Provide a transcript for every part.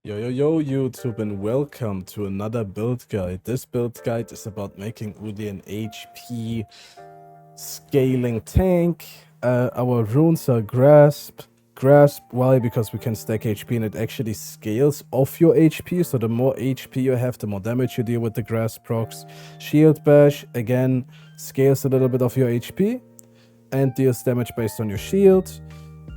Yo, YouTube, and welcome to another build guide. This build guide is about making Udi an HP scaling tank. Our runes are Grasp. Grasp, why? Because we can stack HP and it actually scales off your HP. So the more HP you have, the more damage you deal with the Grasp procs. Shield Bash, again, scales a little bit of your HP and deals damage based on your shield.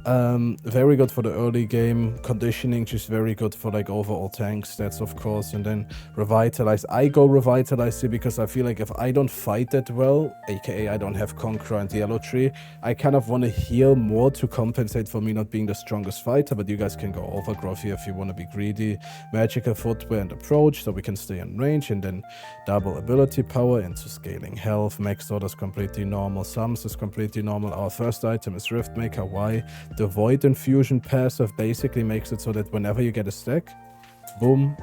Very good for the early game. Conditioning, just very good for like overall tank stats, of course. And then Revitalize. I go Revitalize here because I feel like if I don't fight that well, aka I don't have Conqueror and Yellow Tree, I kind of want to heal more to compensate for me not being the strongest fighter. But you guys can go Overgrowth here if you want to be greedy. Magical Footwear and Approach, so we can stay in range. And then double ability power into scaling health. Max Sword is completely normal. Sums is completely normal. Our first item is Riftmaker. Why? The Void Infusion passive basically makes it so that whenever you get a stack, boom,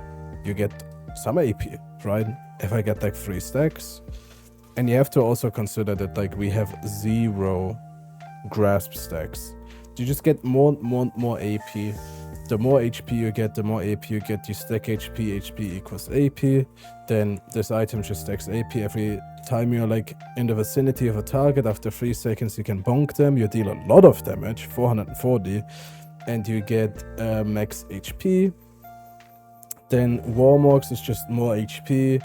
you get some AP, right? If I get like 3 stacks. And you have to also consider that like we have 0 grasp stacks. You just get more AP. The more HP you get, the more AP you get. You stack HP, HP equals AP. Then this item just stacks AP every time you're like in the vicinity of a target. After 3 seconds you can bonk them. You deal a lot of damage, 440, and you get max HP. Then Warmox is just more HP.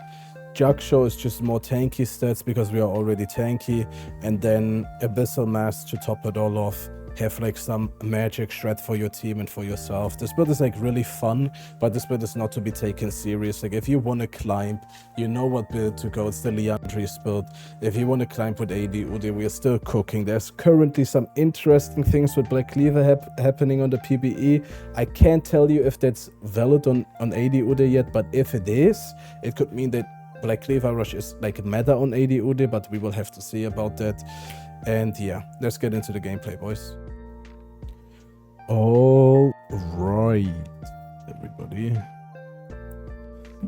Jaksho is just more tanky stats because we are already tanky. And then Abyssal Mass to top it all off. Have like some magic shred for your team and for yourself. This build is like really fun, but this build is not to be taken serious. Like if you want to climb, you know what build to go. It's the Leandri's build. If you want to climb with AD Udy, we are still cooking. There's currently some interesting things with Black Cleaver happening on the PBE. I can't tell you if that's valid on AD Udy yet, but if it is, it could mean that Black Cleaver Rush is like meta on AD Udy, but we will have to see about that. And yeah, let's get into the gameplay, boys. All right, everybody.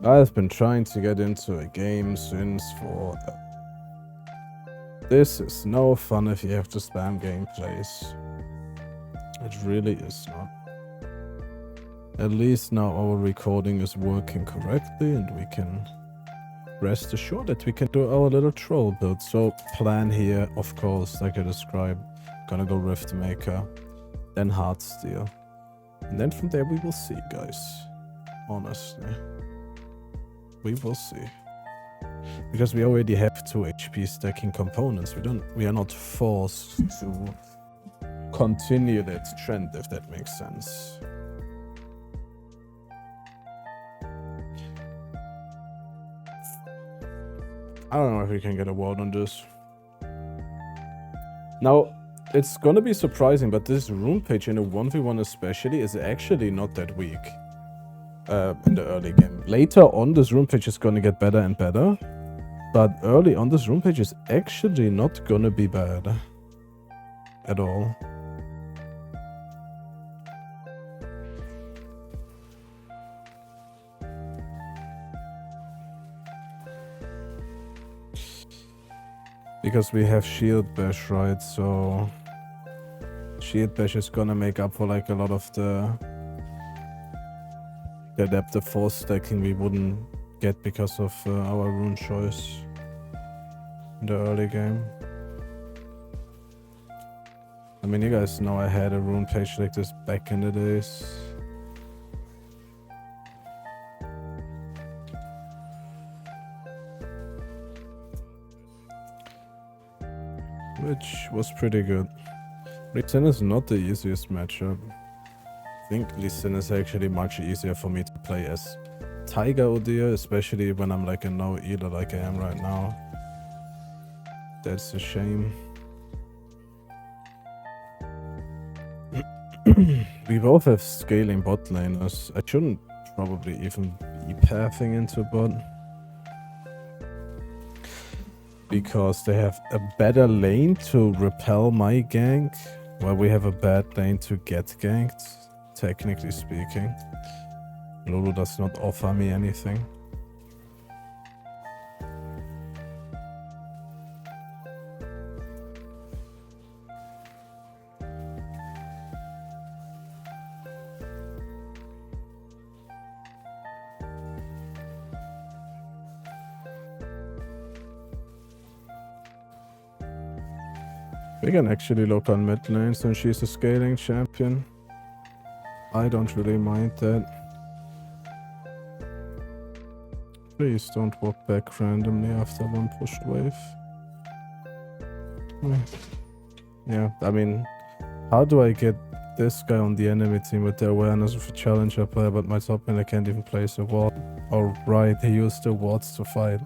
I've been trying to get into a game since for... This is no fun if you have to spam gameplays. It really is not. At least now our recording is working correctly and we can rest assured that we can do our little troll build. So plan here, of course, like I described. Gonna go Riftmaker, then Heartsteel. And then from there we will see, guys. Honestly. We will see. Because we already have 2 HP stacking components. We are not forced to continue that trend, if that makes sense. I don't know if we can get a ward on this. Now, it's gonna be surprising, but this rune page in a 1v1 especially is actually not that weak in the early game. Later on, this rune page is gonna get better and better, but early on, this rune page is actually not gonna be bad at all. Because we have Shield Bash, right? So Shield Bash is gonna make up for like a lot of the adaptive force stacking we wouldn't get because of our rune choice in the early game. I mean, you guys know I had a rune page like this back in the days. Which was pretty good. Lee Sin is not the easiest matchup. I think Lee Sin is actually much easier for me to play as Tiger Udyr, especially when I'm like a no healer like I am right now. That's a shame. We both have scaling bot laners. I shouldn't probably even be pathing into bot. Because they have a better lane to repel my gank, while we have a bad lane to get ganked, technically speaking. Lulu does not offer me anything. We can actually look on mid lane since she's a scaling champion. I don't really mind that. Please don't walk back randomly after one pushed wave. Yeah, I mean, how do I get this guy on the enemy team with the awareness of a challenger player, but my top laner can't even place a ward? Oh, right, he used the wards to fight.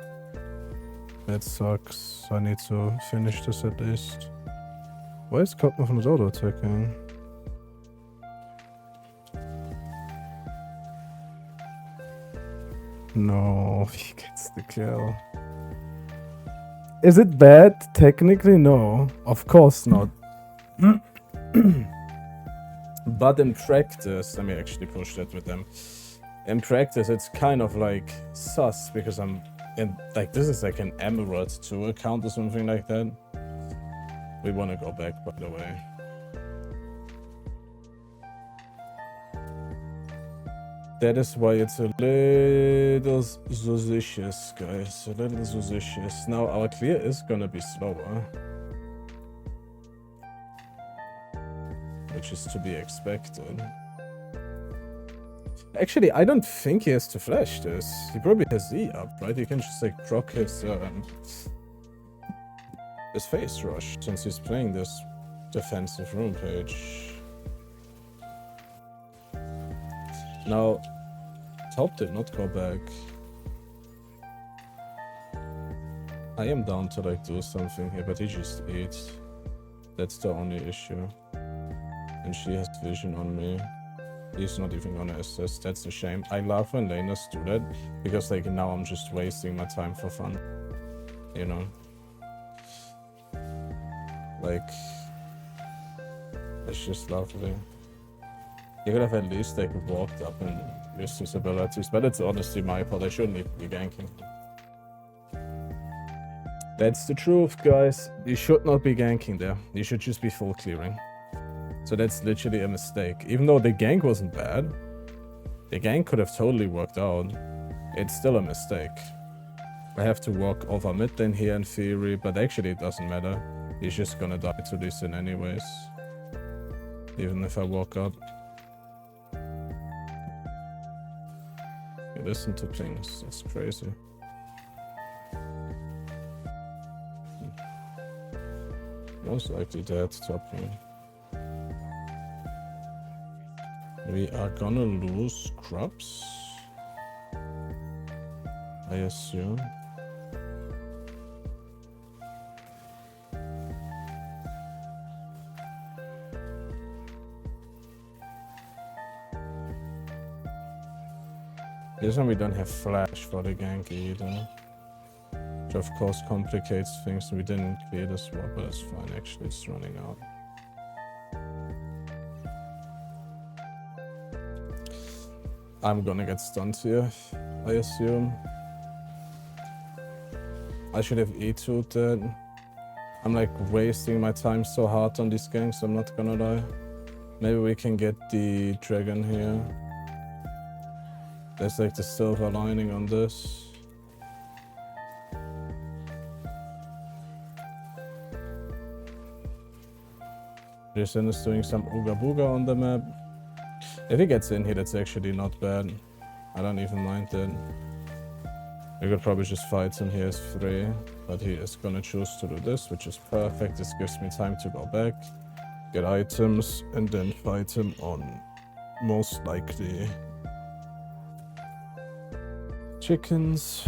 That sucks. I need to finish this at least. Why is Cotton von auto attacking? No, he gets the kill. Is it bad? Technically, no. Of course not. But in practice, let me actually push that with them. In practice, it's kind of like sus because I'm in, like, this is like an Emerald 2 account or something like that. We want to go back, by the way. That is why it's a little suspicious, guys. A little suspicious. Now, our clear is gonna be slower. Which is to be expected. Actually, I don't think he has to flash this. He probably has Z up, right? He can just, like, proc his face rush, since he's playing this defensive room page. Now, top did not go back. I am down to, like, do something here, but he just ate. That's the only issue. And she has vision on me. He's not even gonna assist. That's a shame. I love when laners do that, because, like, now I'm just wasting my time for fun. You know? Like, it's just lovely. He could have at least, like, walked up and used his abilities, but it's honestly my fault. I shouldn't even be ganking. That's the truth, guys. You should not be ganking there. You should just be full clearing. So that's literally a mistake. Even though the gank wasn't bad, the gank could have totally worked out. It's still a mistake. I have to walk over mid lane here in theory, but actually it doesn't matter. He's just gonna die to this in anyways. Even if I walk up. You listen to things, that's crazy. Most likely dead top lane. We are gonna lose crops, I assume. This one we don't have flash for the gank either. Which of course complicates things. We didn't clear the swap, but it's fine, actually it's running out. I'm gonna get stunned here, I assume. I should have E2'd that. I'm like wasting my time so hard on these ganks, I'm not gonna lie. Maybe we can get the dragon here. There's like the silver lining on this. Jason is doing some Ooga Booga on the map. If he gets in here, that's actually not bad. I don't even mind that. We could probably just fight him here as 3, but he is gonna choose to do this, which is perfect. This gives me time to go back, get items, and then fight him on most likely chickens.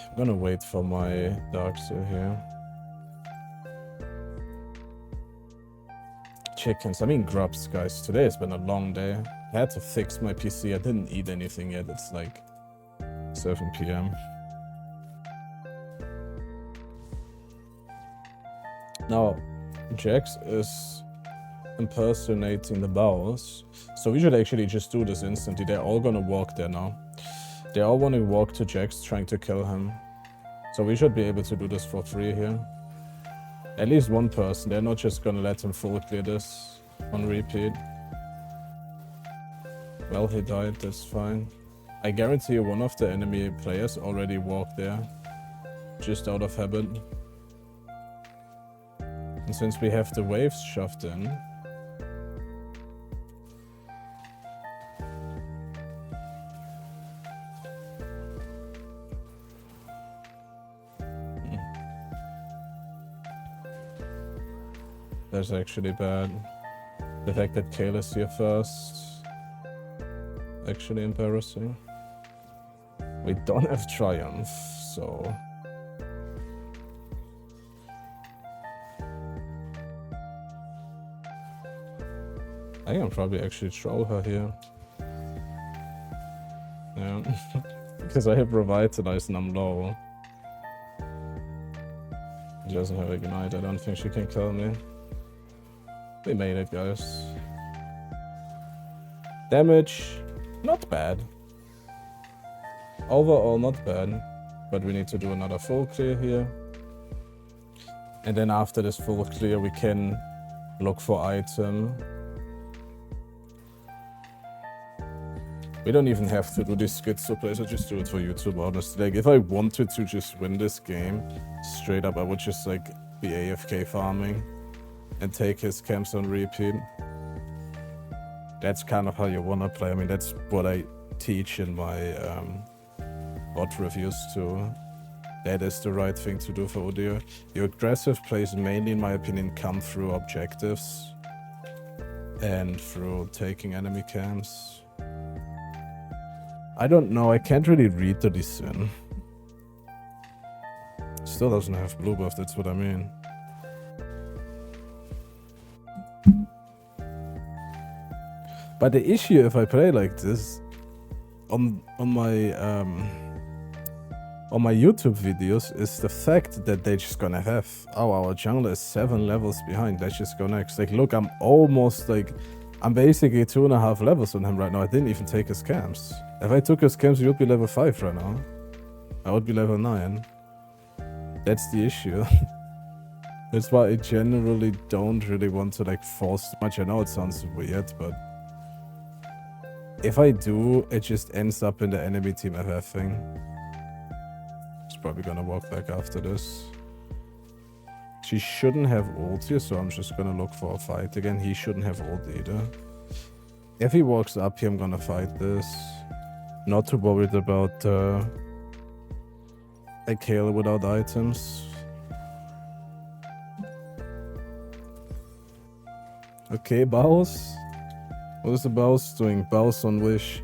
I'm gonna wait for my Darkseer here. Chickens, I mean grubs, guys. Today has been a long day. I had to fix my PC. I didn't eat anything yet. It's like 7 PM. Now, Jax is impersonating the bows. So we should actually just do this instantly. They're all gonna walk there now. They all want to walk to Jax, trying to kill him. So we should be able to do this for free here. At least one person. They're not just gonna let him full clear this on repeat. Well, he died, that's fine. I guarantee you one of the enemy players already walked there. Just out of habit. And since we have the waves shoved in, that's actually bad. The fact that Kale is here first, actually embarrassing. We don't have Triumph, so... I can probably actually troll her here. Yeah, because I have Revitalize and I'm low. She doesn't have Ignite, I don't think she can kill me. We made it, guys. Damage, not bad. Overall, not bad. But we need to do another full clear here. And then after this full clear, we can look for item. We don't even have to do this schizo plays, I just do it for YouTube, honestly. Like, if I wanted to just win this game, straight up, I would just, like, be AFK farming and take his camps on repeat. That's kind of how you wanna play. I mean, that's what I teach in my bot reviews too. That is the right thing to do for UDYR. Your aggressive plays mainly, in my opinion, come through objectives and through taking enemy camps. I don't know, I can't really read the Lee Sin. Still doesn't have blue buff, that's what I mean. But the issue if I play like this on my YouTube videos is the fact that they're just gonna have, oh, our jungler is 7 levels behind, let's just go next. Like, look, I'm almost like, I'm basically 2.5 levels on him right now. I didn't even take his camps. If I took his camps, he would be level 5 right now. I would be level 9. That's the issue. That's why I generally don't really want to like force much. I know it sounds weird, but if I do, it just ends up in the enemy team FF thing. He's probably gonna walk back after this. She shouldn't have ult here, so I'm just gonna look for a fight again. He shouldn't have ult either. If he walks up here, I'm gonna fight this. Not too worried about a Kale without items. Okay, Baus. What is the Baus doing? Baus on Wish.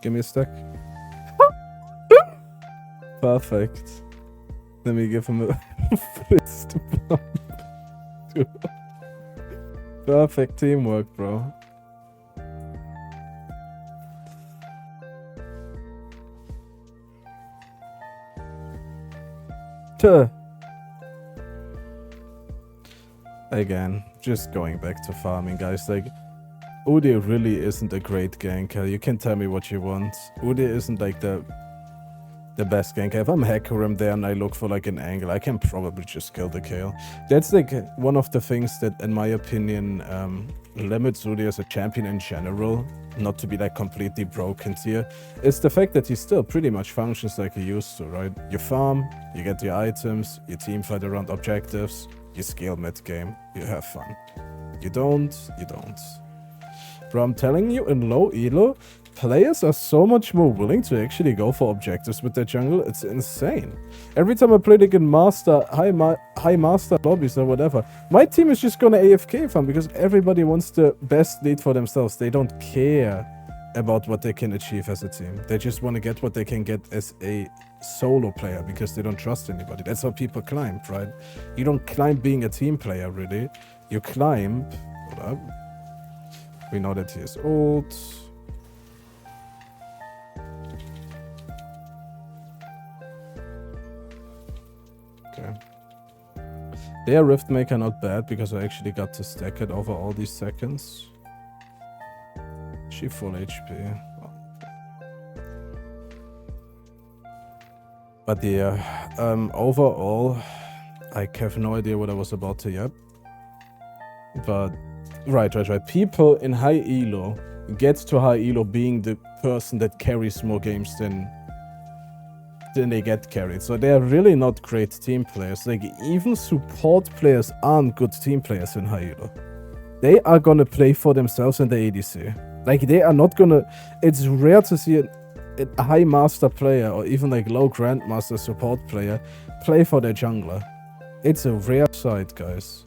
Give me a stack. Perfect. Let me give him a fist bump. Perfect teamwork, bro. Tuh. Again, just going back to farming, guys. Like, UDYR really isn't a great ganker. You can tell me what you want. UDYR isn't like the best ganker. If I'm HYPERHERB there and I look for like an angle, I can probably just kill the Kale. That's like one of the things that, in my opinion, limits UDYR as a champion in general, not to be like completely broken here, is the fact that he still pretty much functions like he used to, right? You farm, you get your items, you teamfight around objectives, you scale mid-game, you have fun. You don't, you don't. Bro, I'm telling you, in low elo, players are so much more willing to actually go for objectives with their jungle. It's insane. Every time I play like in high master lobbies or whatever, my team is just gonna AFK farm because everybody wants the best lead for themselves. They don't care about what they can achieve as a team. They just want to get what they can get as a solo player because they don't trust anybody. That's how people climb, right? You don't climb being a team player, really. You climb... Hold up. We know that he is old. Okay. Their Riftmaker not bad because I actually got to stack it over all these seconds. She full HP. But yeah, overall, I have no idea what I was about to yet. But right. People in high elo get to high elo being the person that carries more games than they get carried. So they are really not great team players. Like, even support players aren't good team players in high elo. They are gonna play for themselves in the ADC. Like, they are not gonna... It's rare to see a high master player or even like low grandmaster support player play for their jungler. It's a rare sight, guys.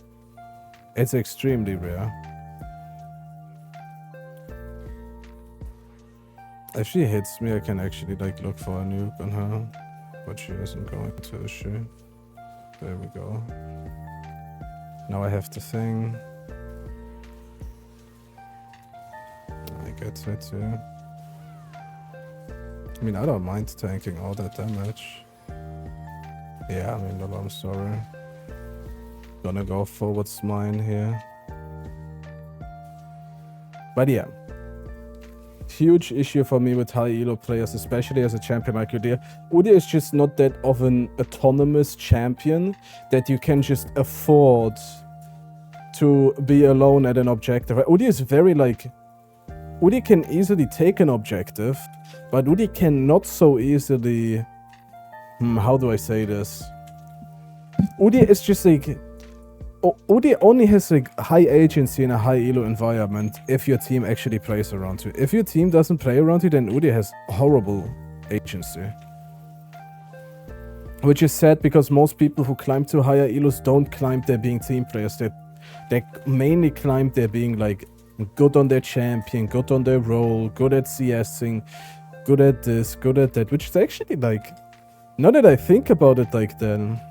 It's extremely rare. If she hits me, I can actually like look for a nuke on her, but she isn't going to, is she? There we go. Now I have the thing. I get it too. I mean, I don't mind tanking all that damage. Yeah, I mean, I'm sorry. Gonna go forwards mine here. But yeah. Huge issue for me with high elo players, especially as a champion like UDYR. UDYR is just not that of an autonomous champion that you can just afford to be alone at an objective. UDYR is very like... UDYR can easily take an objective, but UDYR cannot so easily... how do I say this? UDYR is just like... UDYR only has like high agency in a high elo environment if your team actually plays around you. If your team doesn't play around you, then UDYR has horrible agency. Which is sad because most people who climb to higher elos don't climb there being team players. They mainly climb there being like good on their champion, good on their role, good at CSing, good at this, good at that. Which is actually like... Now that I think about it like that...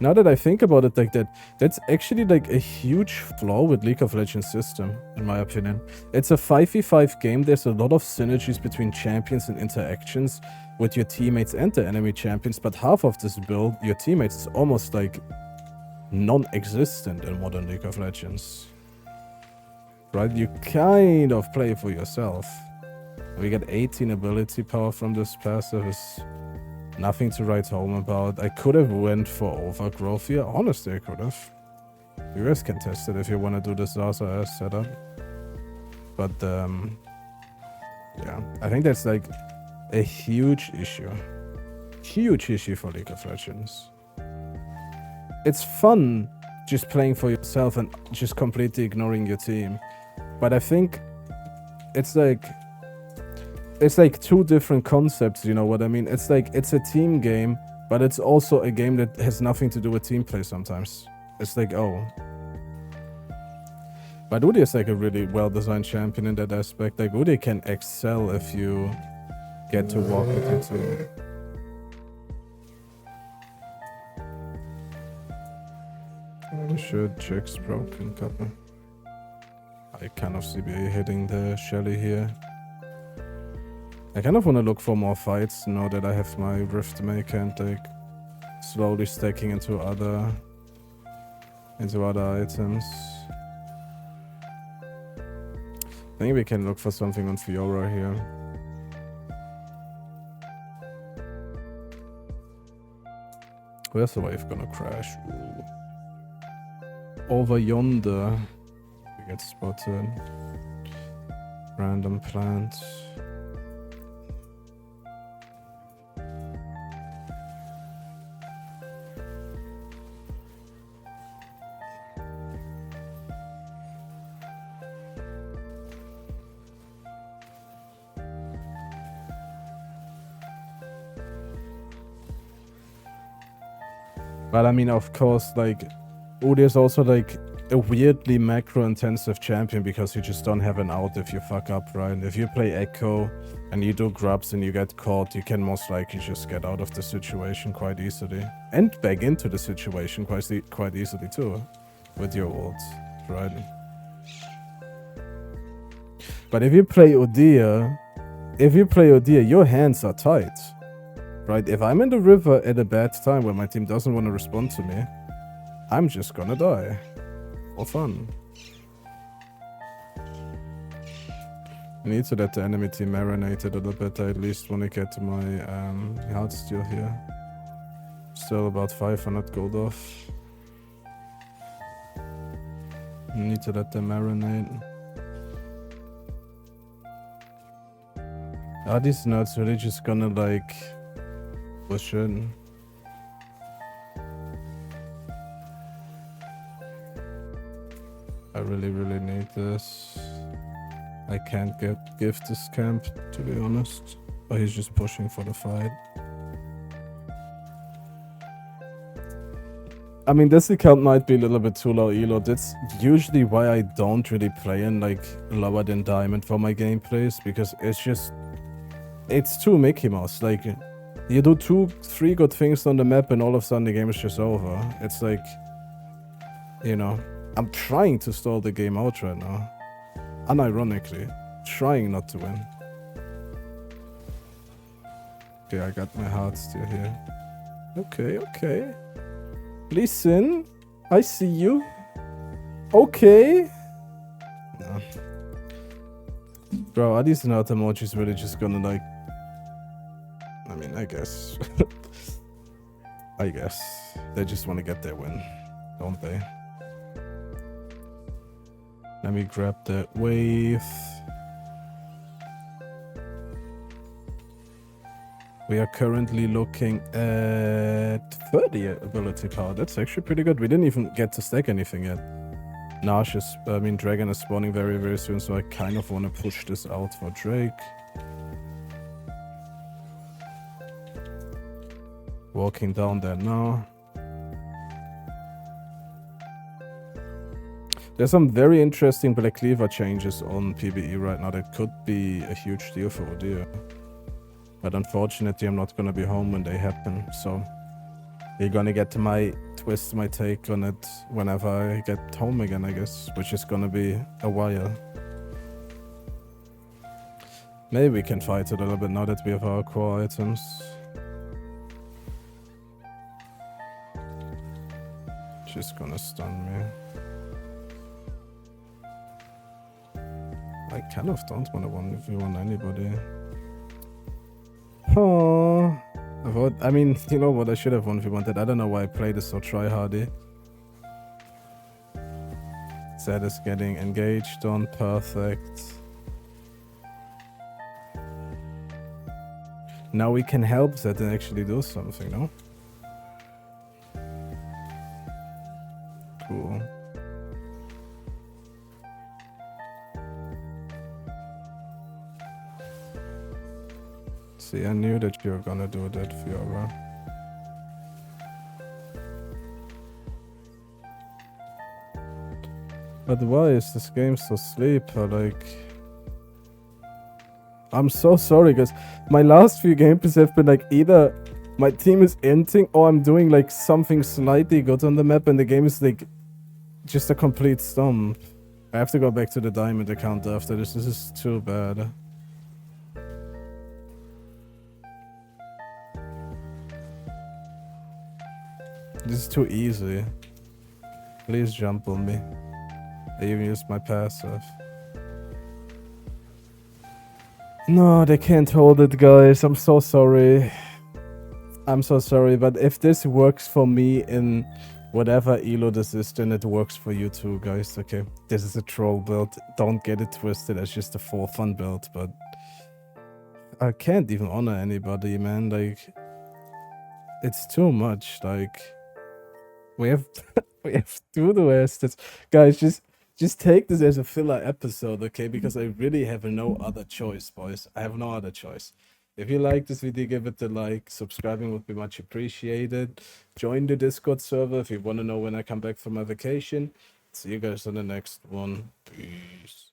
Now that I think about it like that, that's actually like a huge flaw with League of Legends system, in my opinion. It's a 5v5 game, there's a lot of synergies between champions and interactions with your teammates and the enemy champions, but half of this build, your teammates, is almost like non-existent in modern League of Legends. Right? You kind of play for yourself. We get 18 ability power from this passive, is nothing to write home about. I could have went for overgrowth here. Honestly, I could have. You guys can test it if you want to do the Zaza as setup. But, yeah. I think that's like a huge issue. Huge issue for League of Legends. It's fun just playing for yourself and just completely ignoring your team. But I think it's like two different concepts, you know what I mean? It's like, it's a team game, but it's also a game that has nothing to do with team play sometimes. It's like, oh. But UDYR is like a really well-designed champion in that aspect. Like, UDYR can excel if you get to walk with your team. Oh shit, Jack's broken, couple. I kind of see CBA hitting the Shelly here. I kind of want to look for more fights now that I have my Rift Maker and like slowly stacking into other items. I think we can look for something on Fiora here. Where's the wave gonna crash? Ooh. Over yonder. We get spotted. Random plants. But I mean, of course, like, UDYR is also like a weirdly macro-intensive champion because you just don't have an out if you fuck up, right? If you play Echo and you do grubs and you get caught, you can most likely just get out of the situation quite easily. And back into the situation quite easily too, with your ult, right? But if you play UDYR, your hands are tight. Right, if I'm in the river at a bad time where my team doesn't want to respond to me, I'm just gonna die. For fun. I need to let the enemy team marinate a little bit. I at least want to get to my Heartsteel here. Still about 500 gold off. I need to let them marinate. Are these nuts really just gonna like push it? I really need this. I can't give this camp, to be honest. Oh, he's just pushing for the fight. I mean, this account might be a little bit too low elo. That's usually why I don't really play in like lower than diamond for my gameplays, because it's too Mickey Mouse. Like, you do 2-3 good things on the map and all of a sudden the game is just over. It's like, you know, I'm trying to stall the game out right now. Unironically, trying not to win. Okay, I got my Heartsteel here. Okay. Listen, I see you. Okay. No. Bro, are these not emojis really just gonna like... I mean, I guess. I guess. They just want to get their win, don't they? Let me grab that wave. We are currently looking at 30 ability power. That's actually pretty good. We didn't even get to stack anything yet. Nash is, Dragon is spawning very soon, so I kind of want to push this out for Drake. Walking down there now. There's some very interesting Black Cleaver changes on PBE right now that could be a huge deal for UDYR. But unfortunately, I'm not gonna be home when they happen, so you're gonna get my take on it whenever I get home again, I guess, which is gonna be a while. Maybe we can fight it a little bit now that we have our core items. She's gonna stun me. I kind of don't want to 1v1 anybody. Oh, I mean, you know what? I should have 1v1'd. I don't know why I played this so tryhardy. Zed is getting engaged on. Perfect. Now we can help Zed and actually do something, no? Cool. See, I knew that you were gonna do that, Fiora. But why is this game so sleeper? Like, I'm so sorry, guys. My last few gameplays have been like either my team is inting or I'm doing like something slightly good on the map and the game is like just a complete stomp. I have to go back to the diamond account after this. This is too bad. This is too easy. Please jump on me. I even used my passive. No, they can't hold it, guys. I'm so sorry. I'm so sorry, but if this works for me in whatever elo this is, then it works for you too, guys. Okay, this is a troll build. Don't get it twisted. It's just a for fun build, but I can't even honor anybody, man. Like, it's too much. Like, we have we have to do this. Guys, just take this as a filler episode, okay? Because I really have no other choice, boys. I have no other choice. If you like this video, give it a like. Subscribing would be much appreciated. Join the Discord server if you want to know when I come back from my vacation. See you guys on the next one. Peace.